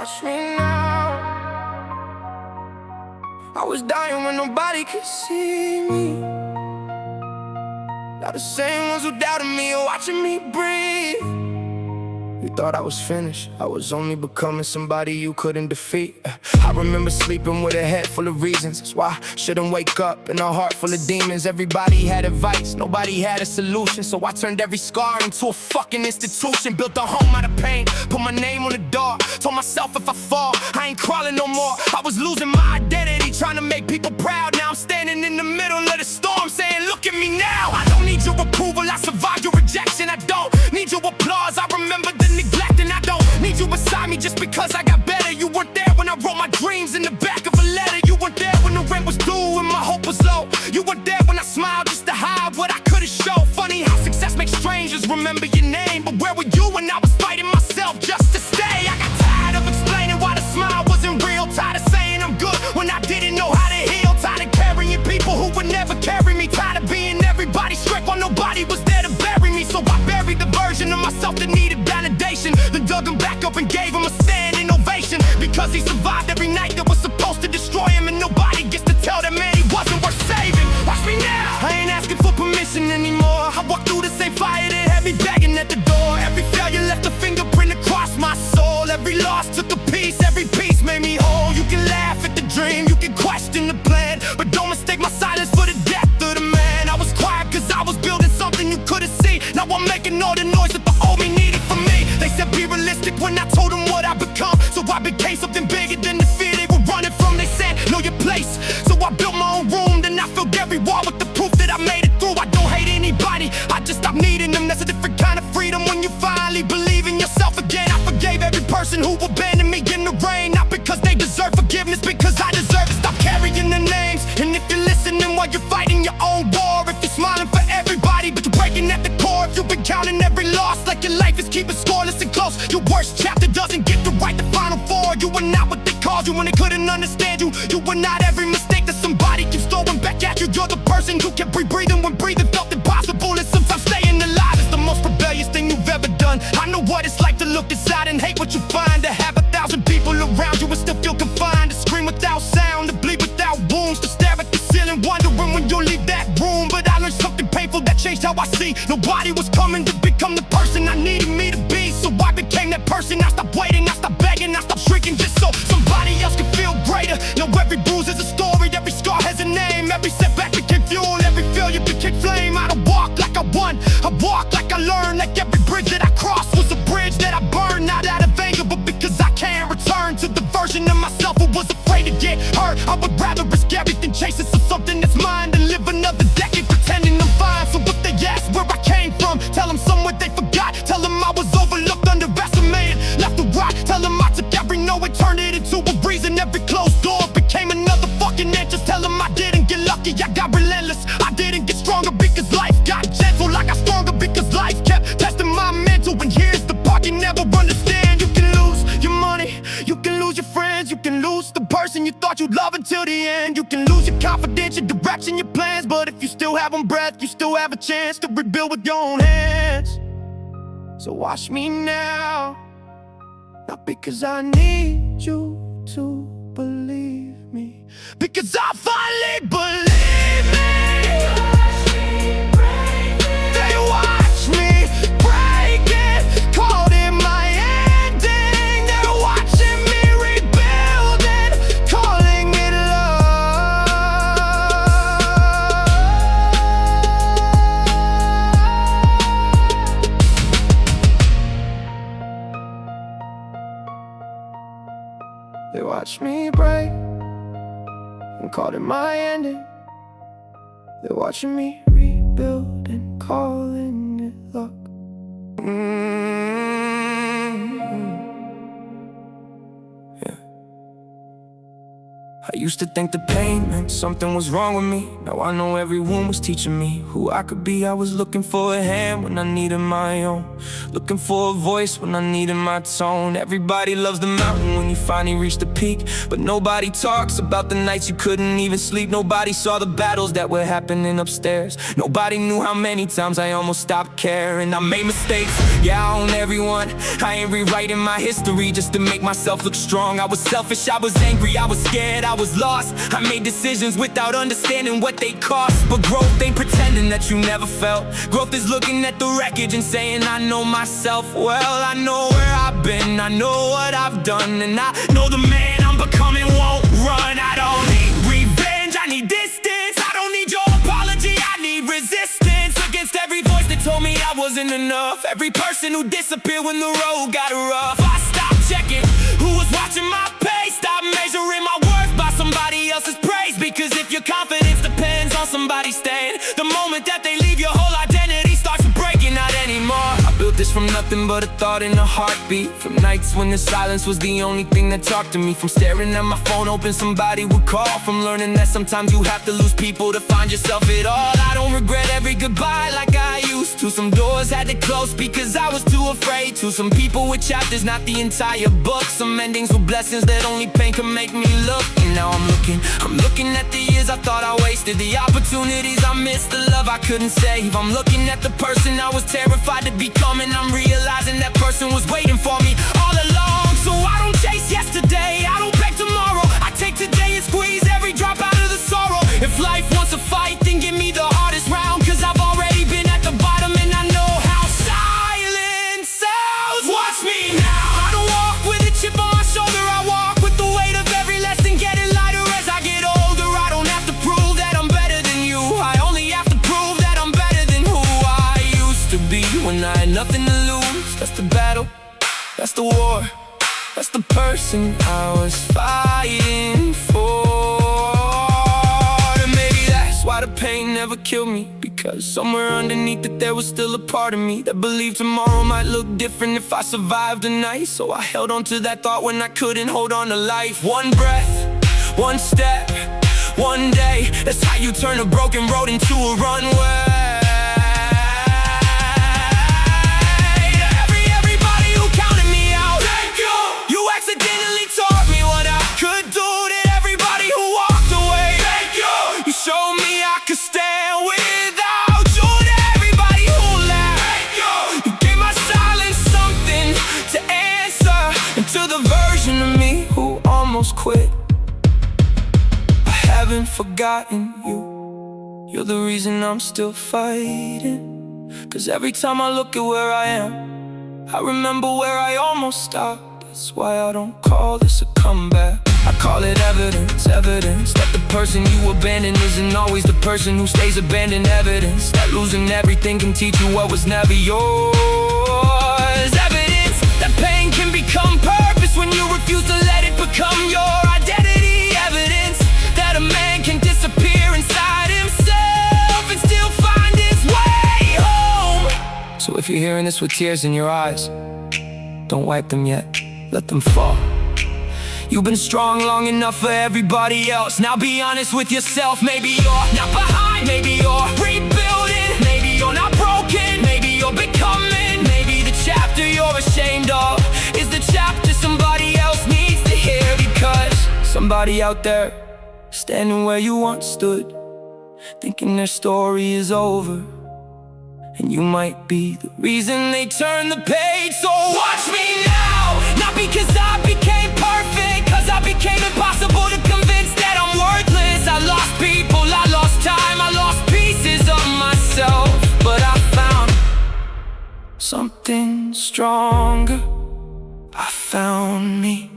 watch me now. I was dying when nobody could see me. Now the same ones who doubted me are watching me breathe. You thought I was finished, I was only becoming somebody you couldn't defeat. I remember sleeping with a head full of reasons. That's why I shouldn't wake up in a heart full of demons. Everybody had advice, nobody had a solution. So I turned every scar into a fucking institution. Built a home out of pain, put my name on the door. Told myself if I fall, I ain't crawling no more. I was losing my identity, trying to make people proud. Now I'm standing in the middle of the storm, saying look at me now. I don't need your approval, I survived your rejection. I don't need your applause, I remember the neglect. And I don't need you beside me just because I got better. You weren't there when I wrote my dreams in the back of a letter. You weren't there when the rent was due and my hope was low. You weren't there when I smiled just to hide what I could've showed. Funny how success makes strangers remember your name. But where were you when I was fighting myself just to stay? I got tired of explaining why the smile wasn't real. Tired of saying I'm good when I didn't know how to heal. Tired of carrying people who would never carry me. Tired of being everybody's strength while nobody was there to bury me. So I buried the version of myself that needed validation, then dug him back up and gave him a standing ovation. Because he survived every night that was supposed to destroy him. And nobody gets to tell that man he wasn't worth saving. Watch me now, I ain't asking for permission anymore. I walk through the same fire that had me begging at the door. Every failure left a fingerprint across my soul. Every loss took a piece, every piece made me whole. You can laugh at the dream, you can question the plan, but don't mistake my silence for the death of the man. I was quiet cause I was building something you couldn't see. Now I'm making all the noise that the old me needed from me. They said be realistic when I told them what I become. So I became something bigger than the fear they were running from. They said know your place, so I built my own room. Then I filled every wall with the proof that I made it through. I don't hate anybody, I just stopped needing them. That's a different kind of freedom when you finally believe in yourself again. I forgave every person who abandoned me in the rain. Not because they deserve forgiveness, because I deserve it. Stop carrying the names, and if you're listening while you're fighting your own war. If you're smiling for everybody but you're breaking at the core. If you've been counting every loss like your life is keeping scoreless and close. Your worst chapter doesn't get to write the final four. You were not what they called you when they couldn't understand you. You were not every mistake that somebody keeps throwing back at you. You're the person who kept breathing when breathing felt impossible. And sometimes staying alive is the most rebellious thing you've ever done. I know what it's like to look inside and hate what you find. To have 1,000 people around you and still feel confined. To scream without sound, to bleed without wounds. To stare at the ceiling wondering when you'll leave that room. But I learned something painful that changed how I see. Nobody was coming to become the person I needed me to be. So I became that person. I stopped waiting, I stopped begging, I stopped shrinking just so somebody else could feel greater. Now every bruise is a story, every scar has a name. Every setback became fuel, every failure became flame. I don't walk like I won, I walk like I learned. Like every bridge that I crossed was a bridge that I burned. Not out of anger, but because I can't return to the version of myself who was afraid to get hurt. I would rather risk everything chasing something that's mine than live another decade pretending I'm fine. So if they ask where I came from, tell them somewhere they forgot. Tell them I was overlooked, underestimated, left to rot. Tell them I took every no and turned it into a reason. Every closed door became another fucking entrance. Tell them I didn't get lucky, I got relentless. I didn't get stronger because life got gentle. I got stronger because life kept testing my mental. And here's the part you never understand. You can lose your money, you can lose your friends, you can lose the person you thought you'd love until the end. You can lose your confidence, your direction, your plans. But if you still have one breath, you still have a chance to rebuild with your own hands. So watch me now, not because I need you to believe me, because I finally believe me. They watch me break it, called it my ending. They're watching me rebuild it, calling it love. They watch me break and called it my ending. They're watching me rebuild and calling it luck. Yeah. I used to think the pain meant something was wrong with me. Now I know every wound was teaching me who I could be. I was looking for a hand when I needed my own, looking for a voice when I needed my tone. Everybody loves the mountain when you finally reach the peak, but nobody talks about the nights you couldn't even sleep. Nobody saw the battles that were happening upstairs. Nobody knew how many times I almost stopped caring. I made mistakes, yeah, I own everyone. I ain't rewriting my history just to make myself look strong. I was selfish, I was angry, I was scared, I was lost. I made decisions without understanding what they cost. But growth ain't pretending that you never felt. Growth is looking at the wreckage and saying, I know myself well. I know where I've been, I know what I've done, and I know the man I'm becoming won't run. I don't need revenge, I need distance. I don't need your apology, I need resistance against every voice that told me I wasn't enough. Every person who disappeared when the road got rough. I stopped checking who was watching my pace, stopped measuring my worth by somebody else's praise. Because if your confidence depends on somebody staying, the moment that they leave, your whole identity starts to break. You're not anymore. I built this from nothing but a thought and a heartbeat. From nights when the silence was the only thing that talked to me. From staring at my phone hoping somebody would call. From learning that sometimes you have to lose people to find yourself at all. I don't regret every goodbye like I used to. Some doors had to close because I was too afraid to. Some people with chapters, not the entire book. Some endings with blessings that only pain can make me look. And now I'm looking at the years I thought I wasted, the opportunities I missed, the love I couldn't save. I'm looking at the person I was terrified to become, and I'm realizing that person was waiting for me all along. So I don't chase yesterday, I don't beg tomorrow. I take today and squeeze every drop out of the sorrow. If life wants a fight, then give me the hardest round, cause I've already been at the bottom and I know how silence sounds. Watch me now, I don't walk with a chip on my shoulder. I walk with the weight of every lesson, getting lighter as I get older. I don't have to prove that I'm better than you, I only have to prove that I'm better than who I used to be. When I had nothing to lose, that's the battle, that's the war, that's the person I was fighting for. And maybe that's why the pain never killed me, because somewhere underneath it there was still a part of me that believed tomorrow might look different if I survived the night. So I held on to that thought when I couldn't hold on to life. One breath, one step, one day, that's how you turn a broken road into a runway. Everybody who counted me out, thank you. You accidentally taught me what I could do. To everybody who walked away, thank you. You showed me I could stand without you. To everybody who laughed, thank you. You gave my silence something to answer. And to the version of me who almost quit, I haven't forgotten you. You're the reason I'm still fighting. Cause every time I look at where I am, I remember where I almost stopped. That's why I don't call this a comeback, I call it evidence, evidence that the person you abandoned isn't always the person who stays abandoned. Evidence that losing everything can teach you what was never yours. Evidence that pain can become purpose when you refuse to let it become your identity. Evidence that a man can disappear inside himself and still find his way home. So if you're hearing this with tears in your eyes, don't wipe them yet, let them fall. You've been strong long enough for everybody else. Now be honest with yourself. Maybe you're not behind, maybe you're rebuilding. Maybe you're not broken, maybe you're becoming. Maybe the chapter you're ashamed of is the chapter somebody else needs to hear. Because somebody out there, standing where you once stood, thinking their story is over, and you might be the reason they turn the page. So watch me now, not because I became perfect, cause I became impossible to convince that I'm worthless. I lost people, I lost time, I lost pieces of myself, but I found something stronger. I found me.